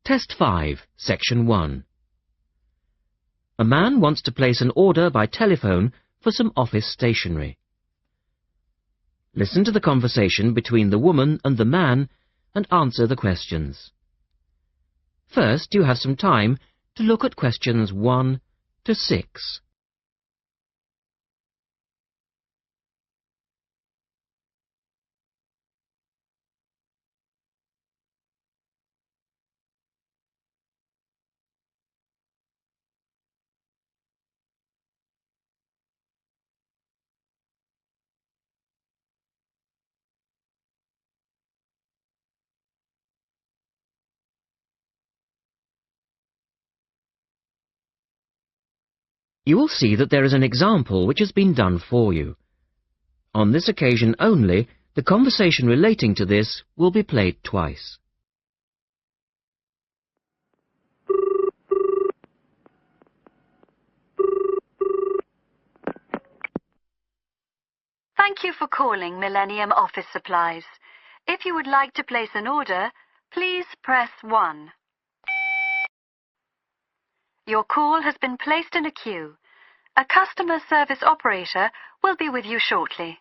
Test 5, Section 1. A man wants to place an order by telephone for some office stationery. Listen to the conversation between the woman and the man and answer the questions. First, you have some time to look at questions 1 to 6. You will see that there is an example which has been done for you. On this occasion only, the conversation relating to this will be played twice. Thank you for calling Millennium Office Supplies. If you would like to place an order, please press 1. Your call has been placed in a queue. A customer service operator will be with you shortly.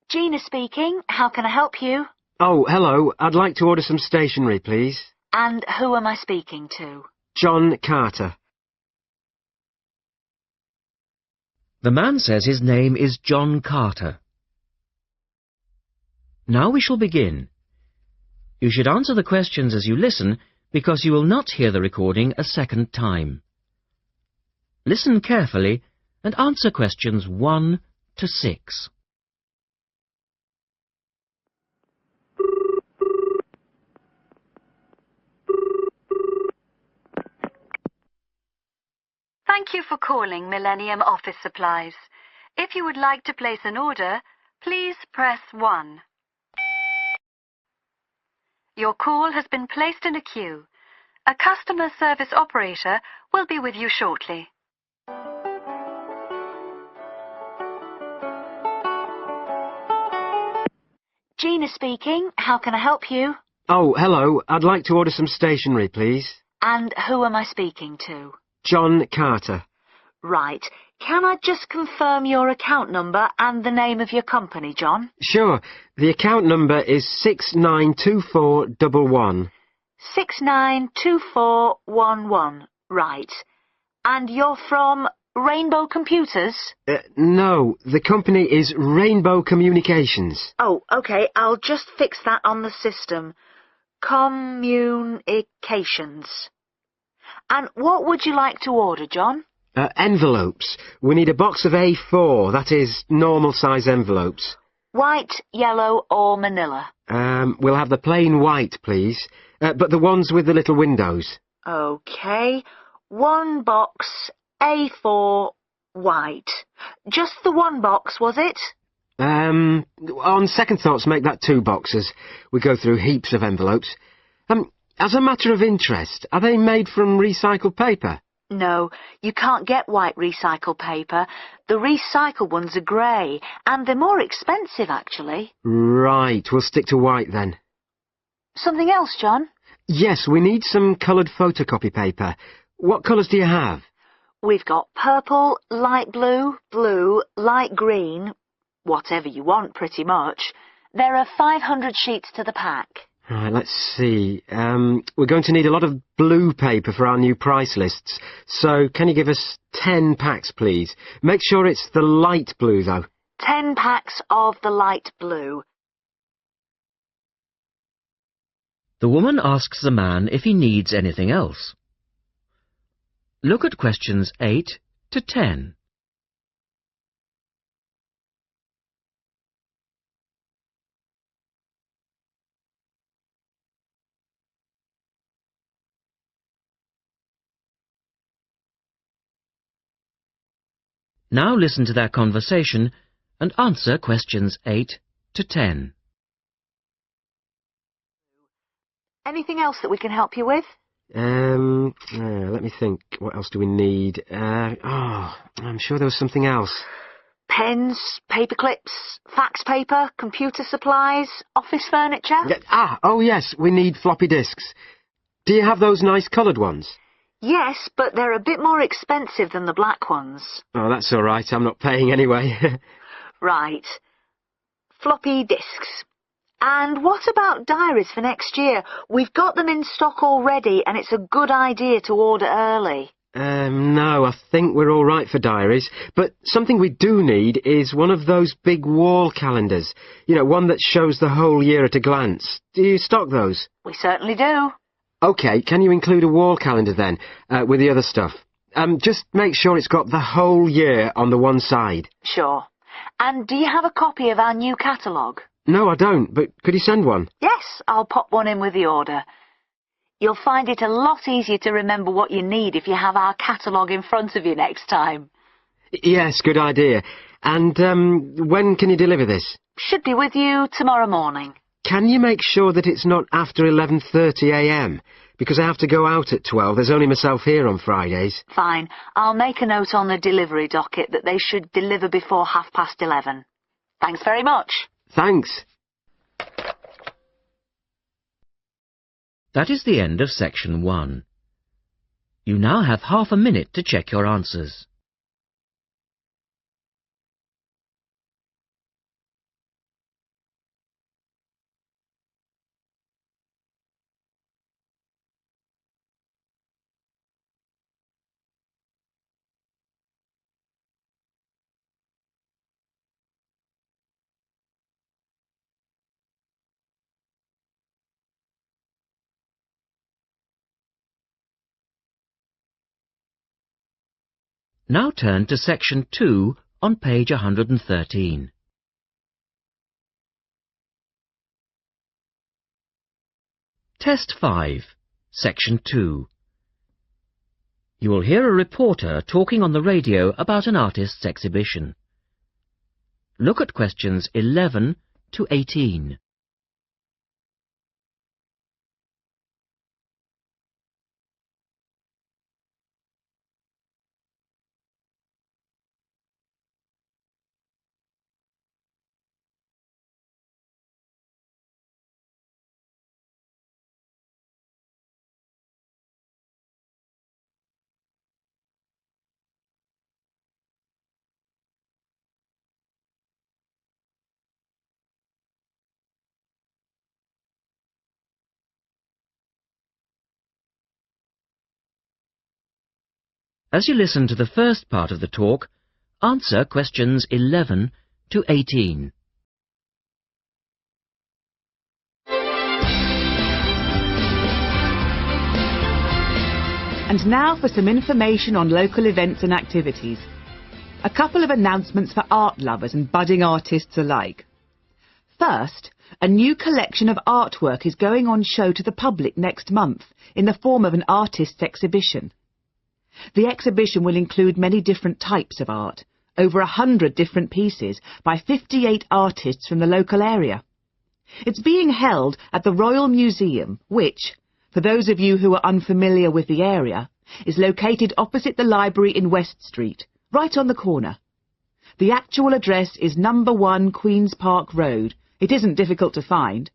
Gina speaking. How can I help you? Oh, hello. I'd like to order some stationery, please. And who am I speaking to? John Carter. The man says his name is John Carter. Now we shall begin. You should answer the questions as you listen, because you will not hear the recording a second time. Listen carefully and answer questions 1 to 6. Thank you for calling Millennium Office Supplies. If you would like to place an order, please press 1. Your call has been placed in a queue. A customer service operator will be with you shortly. Gina speaking. How can I help you? Oh, hello. I'd like to order some stationery, please. And who am I speaking to? John Carter. Right. Can I just confirm your account number and the name of your company, John? Sure. The account number is 692411. 692411. Right. And you're from Rainbow Computers? No, the company is Rainbow Communications. Oh, OK. I'll just fix that on the system. Communications. And what would you like to order, John? Envelopes. We need a box of A4, that is, normal-size envelopes. White, yellow or manila? We'll have the plain white, please, but the ones with the little windows. OK. 1 box, A4, white. Just the 1 box, was it? On second thoughts, make that 2 boxes. We go through heaps of envelopes. As a matter of interest, are they made from recycled paper? No, you can't get white recycled paper. The recycled ones are grey, and they're more expensive, actually. Right, we'll stick to white then. Something else, John? Yes, we need some coloured photocopy paper. What colours do you have? We've got purple, light blue, blue, light green, whatever you want, pretty much. There are 500 sheets to the pack. Right, let's see. We're going to need a lot of blue paper for our new price lists, so can you give us 10 packs, please? Make sure it's the light blue, though. 10 packs of the light blue. The woman asks the man if he needs anything else. Look at questions 8 to 10. Now listen to their conversation and answer questions 8 to 10. Anything else that we can help you with? Let me think. What else do we need? I'm sure there was something else. Pens, paper clips, fax paper, computer supplies, office furniture. Oh yes, we need floppy disks. Do you have those nice coloured ones? Yes, but they're a bit more expensive than the black ones. Oh, that's all right. I'm not paying anyway. Right. Floppy disks. And what about diaries for next year? We've got them in stock already, and it's a good idea to order early. No, I think we're all right for diaries. But something we do need is one of those big wall calendars. You know, one that shows the whole year at a glance. Do you stock those? We certainly do. OK, can you include a wall calendar then, with the other stuff? Just make sure it's got the whole year on the one side. Sure. And do you have a copy of our new catalogue? No, I don't, but could you send one? Yes, I'll pop one in with the order. You'll find it a lot easier to remember what you need if you have our catalogue in front of you next time. Yes, good idea. And when can you deliver this? Should be with you tomorrow morning. Can you make sure that it's not after 11:30 a.m? Because I have to go out at 12. There's only myself here on Fridays. Fine. I'll make a note on the delivery docket that they should deliver before 11:30. Thanks very much. Thanks. That is the end of section 1. You now have half a minute to check your answers. Now turn to section 2 on page 113. Test 5, section 2. You will hear a reporter talking on the radio about an artist's exhibition. Look at questions 11 to 18. As you listen to the first part of the talk, answer questions 11 to 18. And now for some information on local events and activities. A couple of announcements for art lovers and budding artists alike. First, a new collection of artwork is going on show to the public next month in the form of an artist's exhibition. The exhibition will include many different types of art, over 100 different pieces by 58 artists from the local area. It's being held at the Royal Museum, which, for those of you who are unfamiliar with the area, is located opposite the library in West Street, right on the corner. The actual address is number 1 Queen's Park Road. It isn't difficult to find.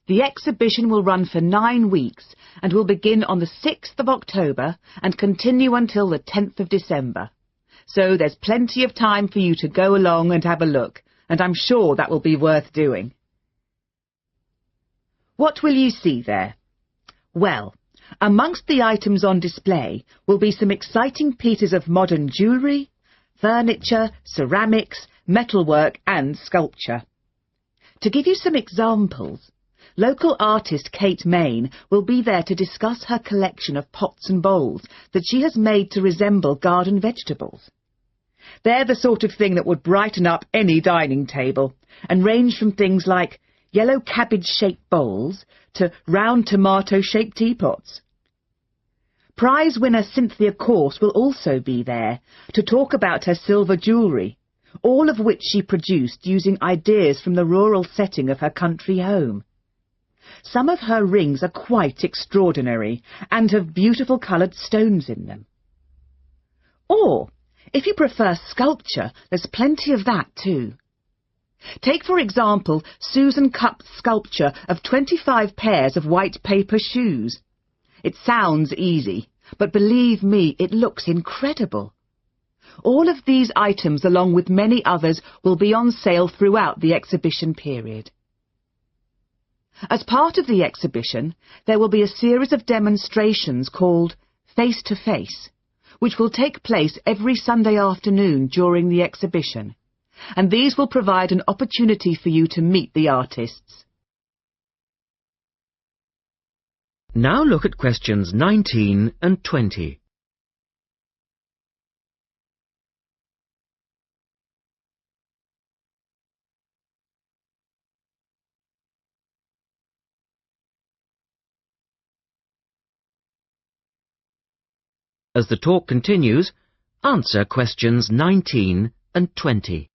The exhibition will run for 9 weeks and will begin on the 6th of October and continue until the 10th of December. So there's plenty of time for you to go along and have a look, and I'm sure that will be worth doing. What will you see there? Well, amongst the items on display will be some exciting pieces of modern jewellery, furniture, ceramics, metalwork and sculpture. To give you some examples, local artist Kate Main will be there to discuss her collection of pots and bowls that she has made to resemble garden vegetables. They're the sort of thing that would brighten up any dining table and range from things like yellow cabbage-shaped bowls to round tomato-shaped teapots. Prize winner Cynthia Corse will also be there to talk about her silver jewellery, all of which she produced using ideas from the rural setting of her country home. Some of her rings are quite extraordinary and have beautiful coloured stones in them. Or If you prefer sculpture, there's plenty of that too. Take, for example, Susan Cupp's sculpture of 25 pairs of white paper shoes. It sounds easy, but believe me, it looks incredible. All of these items, along with many others, will be on sale throughout the exhibition period. As part of the exhibition, there will be a series of demonstrations called Face to Face, which will take place every Sunday afternoon during the exhibition, and these will provide an opportunity for you to meet the artists. Now look at questions 19 and 20. As the talk continues, answer questions 19 and 20.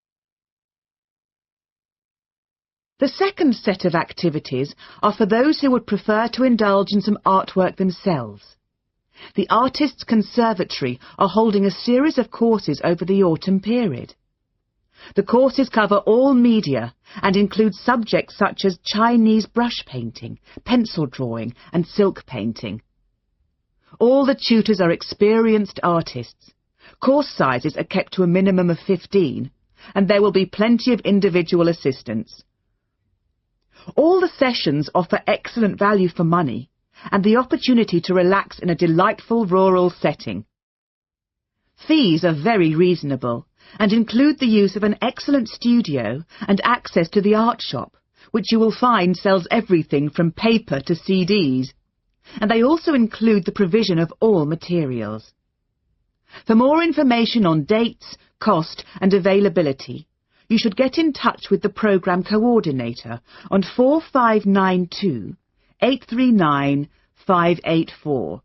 The second set of activities are for those who would prefer to indulge in some artwork themselves. The Artists' Conservatory are holding a series of courses over the autumn period. The courses cover all media and include subjects such as Chinese brush painting, pencil drawing and silk painting. All the tutors are experienced artists. Course sizes are kept to a minimum of 15, and there will be plenty of individual assistance. All the sessions offer excellent value for money and the opportunity to relax in a delightful rural setting. Fees are very reasonable and include the use of an excellent studio and access to the art shop, which you will find sells everything from paper to CDs. And they also include the provision of all materials. For more information on dates, cost and availability, you should get in touch with the programme coordinator on 4592 839 584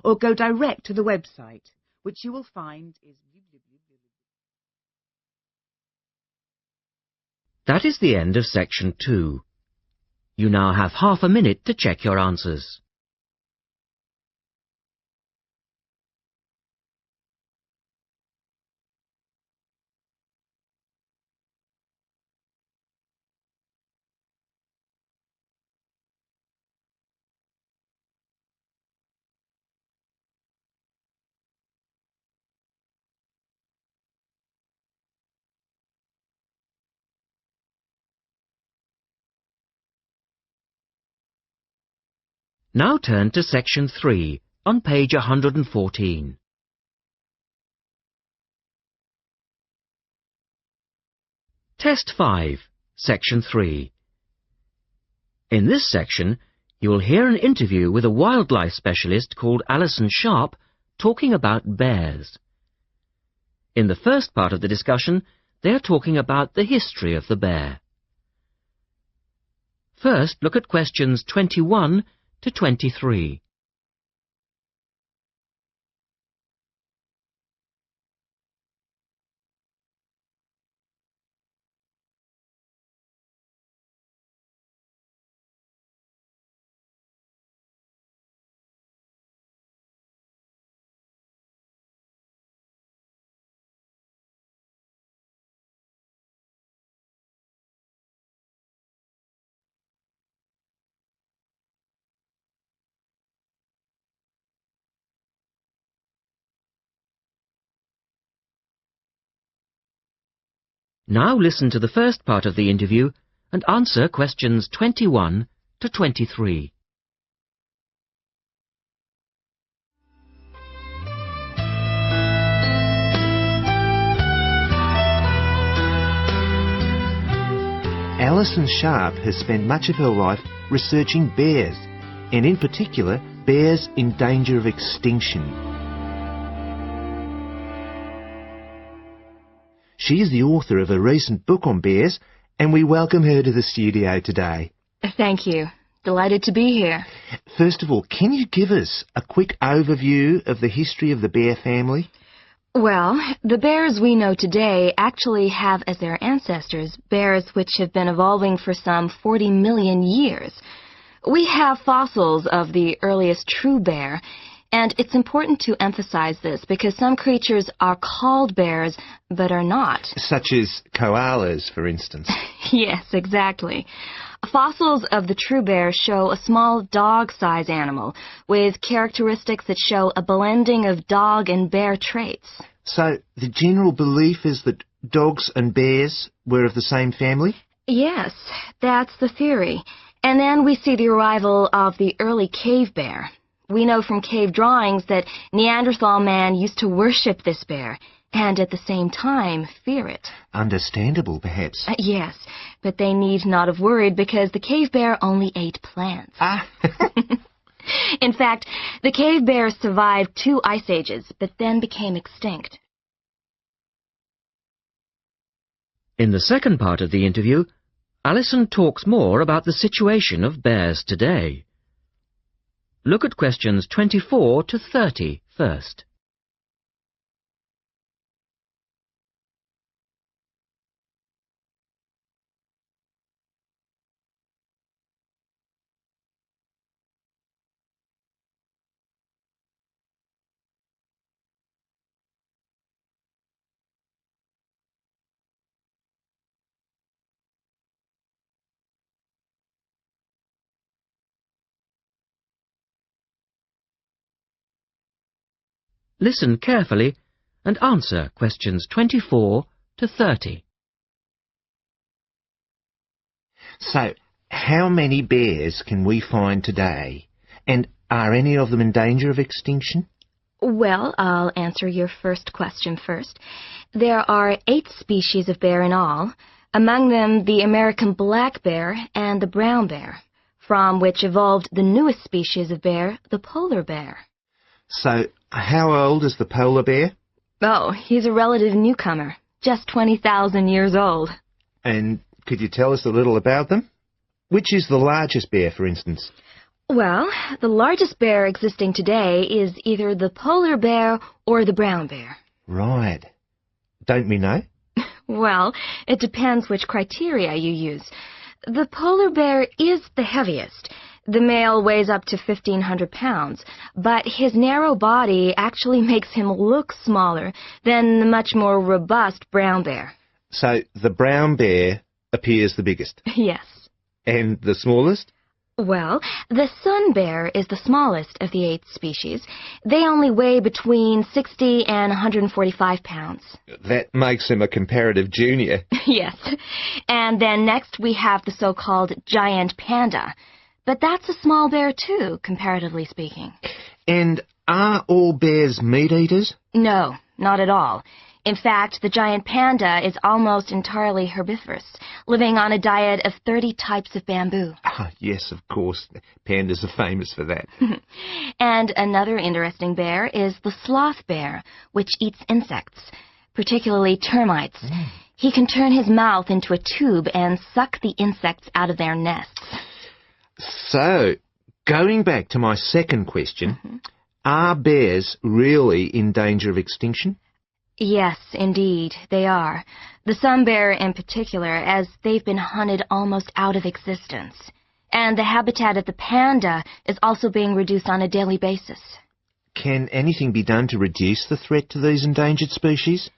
or go direct to the website, which you will find is... That is the end of section 2. You now have half a minute to check your answers. Now turn to section 3 on page 114. Test 5, section 3. In this section, you will hear an interview with a wildlife specialist called Alison Sharp talking about bears. In the first part of the discussion, they are talking about the history of the bear. First, look at questions 21 to 23. Now listen to the first part of the interview and answer questions 21 to 23. Alison Sharp has spent much of her life researching bears, and in particular, bears in danger of extinction. She is the author of a recent book on bears, and we welcome her to the studio today. Thank you. Delighted to be here. First of all, can you give us a quick overview of the history of the bear family? Well, the bears we know today actually have as their ancestors bears which have been evolving for some 40 million years. We have fossils of the earliest true bear, And it's important to emphasize this because some creatures are called bears but are not. Such as koalas, for instance. Yes, exactly. Fossils of the true bear show a small dog-sized animal with characteristics that show a blending of dog and bear traits. So the general belief is that dogs and bears were of the same family? Yes, that's the theory. And then we see the arrival of the early cave bear. We know from cave drawings that Neanderthal man used to worship this bear, and at the same time fear it. Understandable, perhaps. Yes, but they need not have worried because the cave bear only ate plants. Ah. In fact, the cave bear survived 2 ice ages, but then became extinct. In the second part of the interview, Alison talks more about the situation of bears today. Look at questions 24 to 30 first. Listen carefully and answer questions 24 to 30. So, how many bears can we find today? And are any of them in danger of extinction? Well, I'll answer your first question first. There are 8 species of bear in all, among them the American black bear and the brown bear, from which evolved the newest species of bear, the polar bear. So, how old is the polar bear? Oh, he's a relative newcomer, just 20,000 years old. And could you tell us a little about them? Which is the largest bear, for instance? Well, the largest bear existing today is either the polar bear or the brown bear. Right. Don't we know? Well, it depends which criteria you use. The polar bear is the heaviest. The male weighs up to 1,500 pounds, but his narrow body actually makes him look smaller than the much more robust brown bear. So, the brown bear appears the biggest. Yes. And the smallest? Well, the sun bear is the smallest of the 8 species. They only weigh between 60 and 145 pounds. That makes him a comparative junior. Yes. And then next we have the so-called giant panda. But that's a small bear too, comparatively speaking. And are all bears meat eaters? No, not at all. In fact, the giant panda is almost entirely herbivorous, living on a diet of 30 types of bamboo. Ah, yes, of course. Pandas are famous for that. And another interesting bear is the sloth bear, which eats insects, particularly termites. He can turn his mouth into a tube and suck the insects out of their nests. So, going back to my second question, are bears really in danger of extinction? Yes, indeed, they are. The sun bear in particular, as they've been hunted almost out of existence. And the habitat of the panda is also being reduced on a daily basis. Can anything be done to reduce the threat to these endangered species?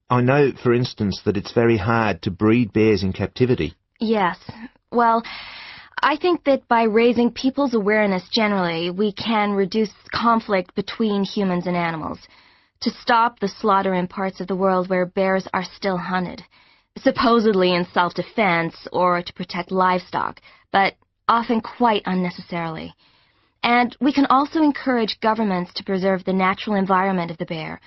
I know, for instance, that it's very hard to breed bears in captivity. Yes. Well, I think that by raising people's awareness generally, we can reduce conflict between humans and animals, to stop the slaughter in parts of the world where bears are still hunted, supposedly in self-defense or to protect livestock, but often quite unnecessarily. And we can also encourage governments to preserve the natural environment of the bear,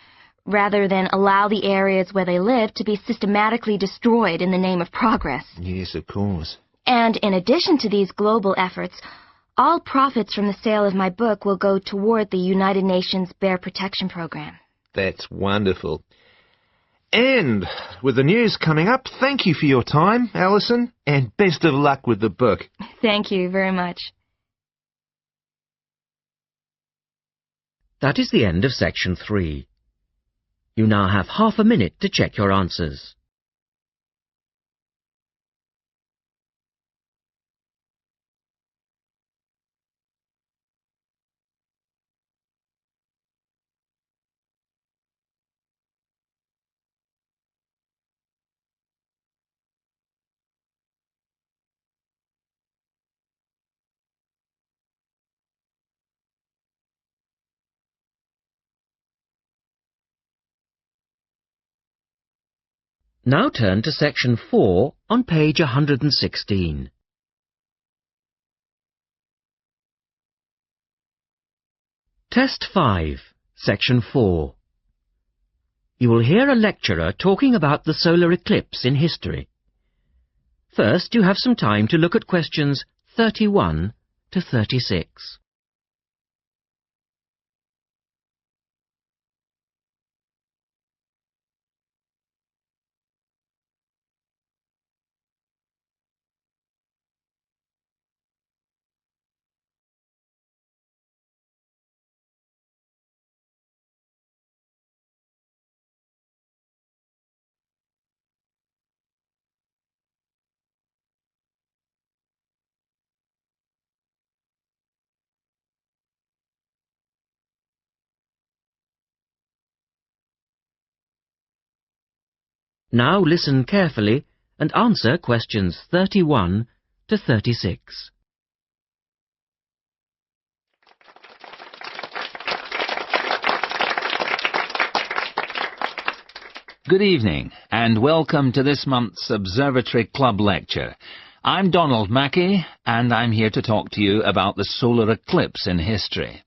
rather than allow the areas where they live to be systematically destroyed in the name of progress. Yes, of course. And in addition to these global efforts, all profits from the sale of my book will go toward the United Nations Bear Protection Program. That's wonderful. And with the news coming up, thank you for your time, Alison, and best of luck with the book. Thank you very much. That is the end of section 3. You now have half a minute to check your answers. Now turn to section 4 on page 116. Test 5, section 4. You will hear a lecturer talking about the solar eclipse in history. First, you have some time to look at questions 31 to 36. Now listen carefully and answer questions 31 to 36. Good evening, and welcome to this month's Observatory Club lecture. I'm Donald Mackey, and I'm here to talk to you about the solar eclipse in history.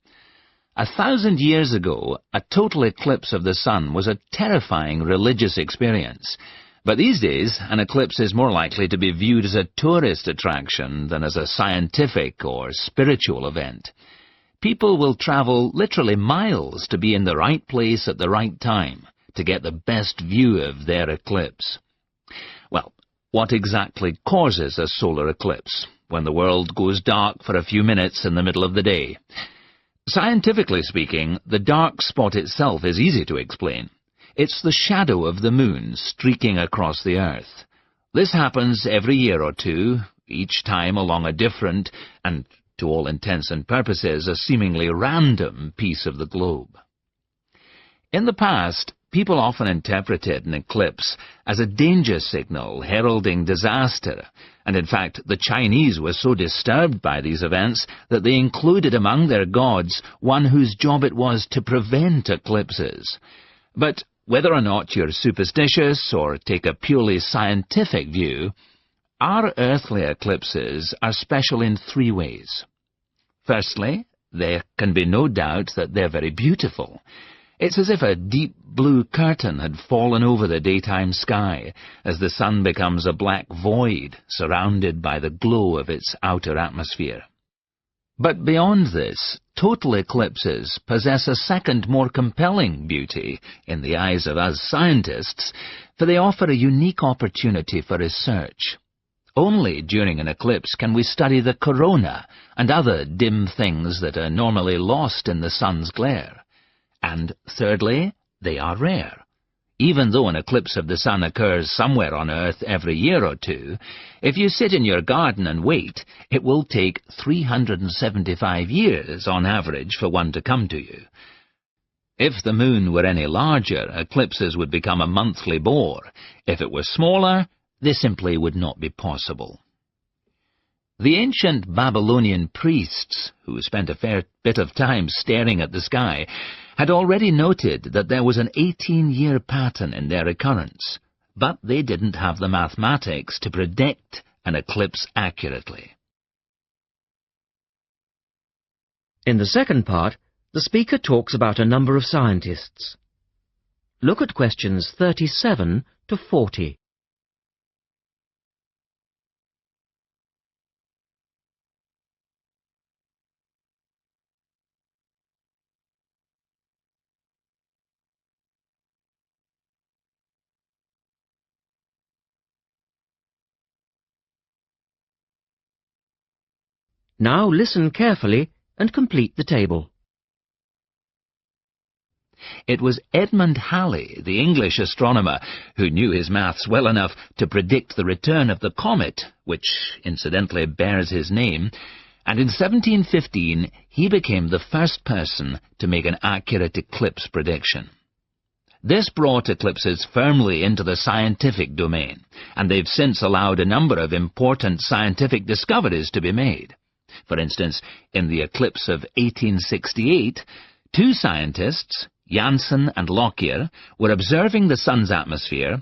1,000 years ago, a total eclipse of the sun was a terrifying religious experience. But these days, an eclipse is more likely to be viewed as a tourist attraction than as a scientific or spiritual event. People will travel literally miles to be in the right place at the right time to get the best view of their eclipse. Well, what exactly causes a solar eclipse when the world goes dark for a few minutes in the middle of the day? Scientifically speaking, the dark spot itself is easy to explain. It's the shadow of the moon streaking across the Earth. This happens every year or two, each time along a different, and to all intents and purposes, a seemingly random piece of the globe. In the past, people often interpreted an eclipse as a danger signal heralding disaster, and in fact the Chinese were so disturbed by these events that they included among their gods one whose job it was to prevent eclipses. But whether or not you're superstitious or take a purely scientific view, our earthly eclipses are special in 3 ways. Firstly, there can be no doubt that they're very beautiful. It's as if a deep blue curtain had fallen over the daytime sky as the sun becomes a black void surrounded by the glow of its outer atmosphere. But beyond this, total eclipses possess a second, more compelling beauty in the eyes of us scientists, for they offer a unique opportunity for research. Only during an eclipse can we study the corona and other dim things that are normally lost in the sun's glare. And thirdly, they are rare. Even though an eclipse of the sun occurs somewhere on Earth every year or two, if you sit in your garden and wait, it will take 375 years on average for one to come to you. If the moon were any larger, eclipses would become a monthly bore. If it were smaller, they simply would not be possible. The ancient Babylonian priests, who spent a fair bit of time staring at the sky, had already noted that there was an 18-year pattern in their occurrence, but they didn't have the mathematics to predict an eclipse accurately. In the second part, the speaker talks about a number of scientists. Look at questions 37 to 40. Now listen carefully and complete the table. It was Edmund Halley, the English astronomer, who knew his maths well enough to predict the return of the comet, which incidentally bears his name, and in 1715 he became the first person to make an accurate eclipse prediction. This brought eclipses firmly into the scientific domain, and they've since allowed a number of important scientific discoveries to be made. For instance, in the eclipse of 1868, 2 scientists, Janssen and Lockyer, were observing the sun's atmosphere,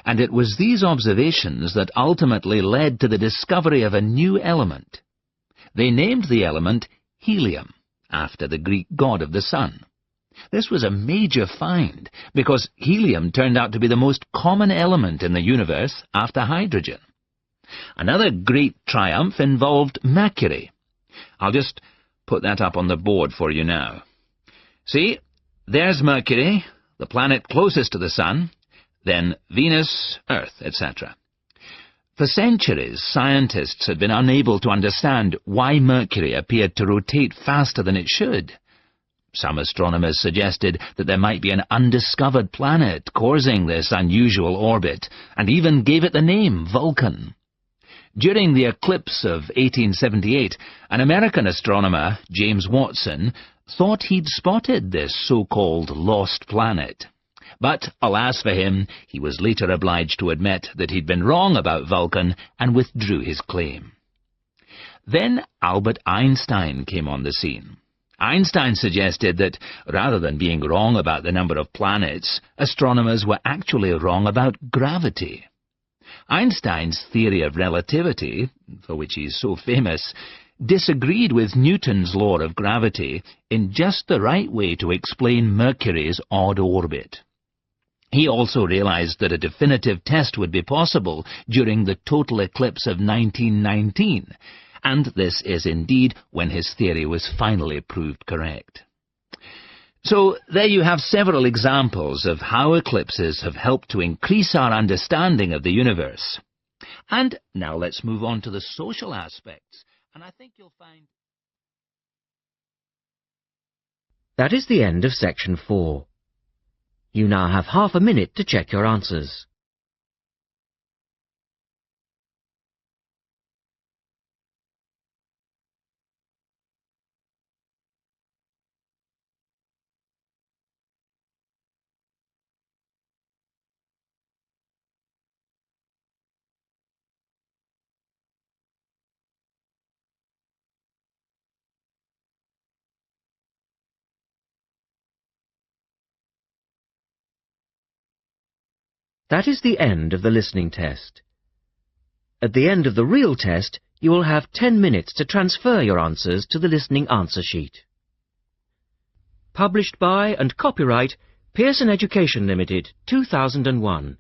and it was these observations that ultimately led to the discovery of a new element. They named the element helium, after the Greek god of the sun. This was a major find, because helium turned out to be the most common element in the universe after hydrogen. Another great triumph involved Mercury. I'll just put that up on the board for you now. See, there's Mercury, the planet closest to the sun, then Venus, Earth, etc. For centuries, scientists had been unable to understand why Mercury appeared to rotate faster than it should. Some astronomers suggested that there might be an undiscovered planet causing this unusual orbit, and even gave it the name Vulcan. During the eclipse of 1878, an American astronomer, James Watson, thought he'd spotted this so-called lost planet. But, alas for him, he was later obliged to admit that he'd been wrong about Vulcan and withdrew his claim. Then Albert Einstein came on the scene. Einstein suggested that, rather than being wrong about the number of planets, astronomers were actually wrong about gravity. Einstein's theory of relativity, for which he's so famous, disagreed with Newton's law of gravity in just the right way to explain Mercury's odd orbit. He also realized that a definitive test would be possible during the total eclipse of 1919, and this is indeed when his theory was finally proved correct. So there you have several examples of how eclipses have helped to increase our understanding of the universe. And now let's move on to the social aspects, and I think you'll find... That is the end of section 4. You now have half a minute to check your answers. That is the end of the listening test. At the end of the real test, you will have 10 minutes to transfer your answers to the listening answer sheet. Published by and copyright Pearson Education Limited, 2001.